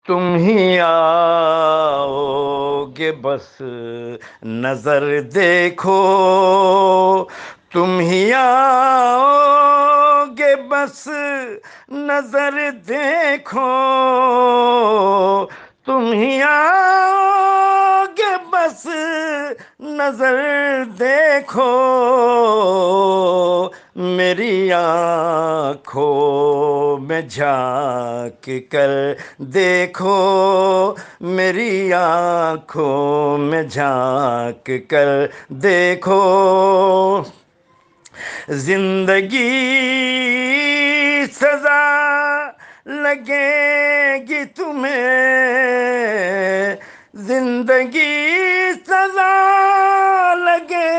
تم ہی آؤ گے بس نظر دیکھو، تم ہی آؤ گے بس نظر دیکھو، تم ہی آؤ گے بس نظر دیکھو، میری آنکھوں میں جھانک کر دیکھو، میری آنکھوں میں جھانک کر دیکھو، زندگی سزا لگے گی تمہیں، زندگی سزا لگے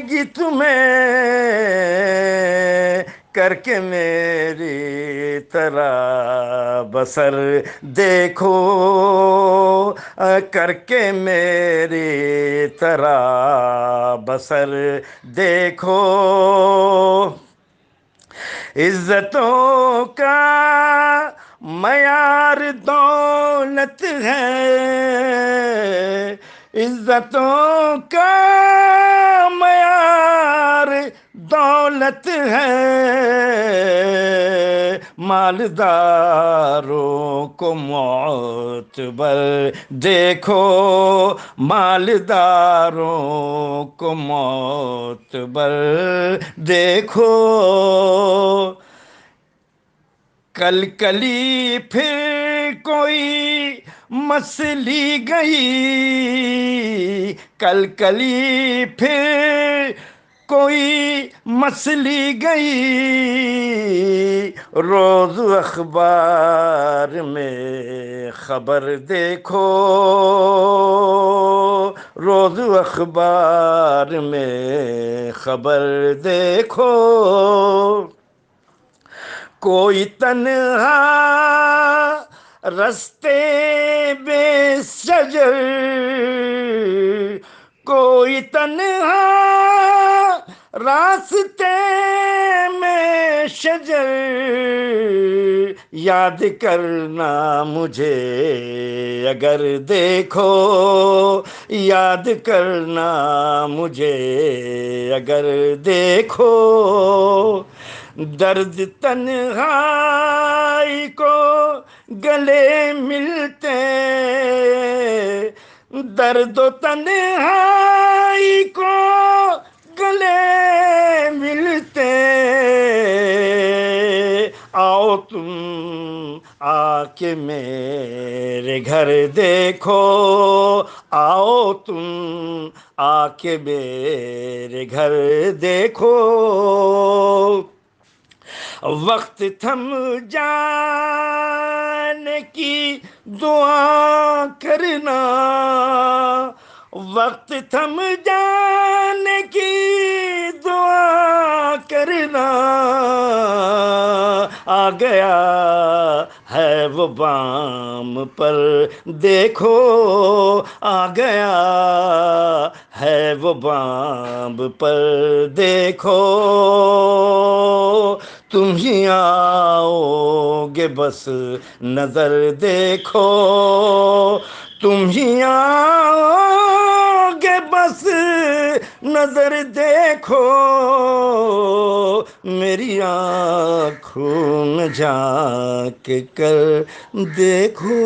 گی تمہیں، کر کے میری طرح بسر دیکھو، کر کے میری طرح بسر دیکھو، عزتوں کا معیار دولت ہے، عزتوں کا معیار دولت ہے، مالداروں کو معتبر دیکھو، مالداروں کو معتبر دیکھو، کلی پھر کوئی مسلی گئی، کلی پھر کوئی مسلی گئی، روز اخبار میں خبر دیکھو، روز اخبار میں خبر دیکھو، کوئی تنہا رستے بے شجر، کوئی تنہا راستے میں شجر، یاد کرنا مجھے اگر دیکھو، یاد کرنا مجھے اگر دیکھو، درد تنہائی کو گلے ملتے، درد و تنہائی کو گلے ملتے، آؤ تم آ کے میرے گھر دیکھو، آؤ تم آ کے میرے گھر دیکھو، وقت تھم جانے کی دعا کرنا، وقت تھم جانے کی دعا کرنا، آ گیا ہے وہ بام پر دیکھو، آ گیا ہے وہ بام پر دیکھو، تم ہی آؤ گے بس نظر دیکھو، تم ہی آؤ گے بس نظر دیکھو، میری آنکھوں میں جھانک کر دیکھو۔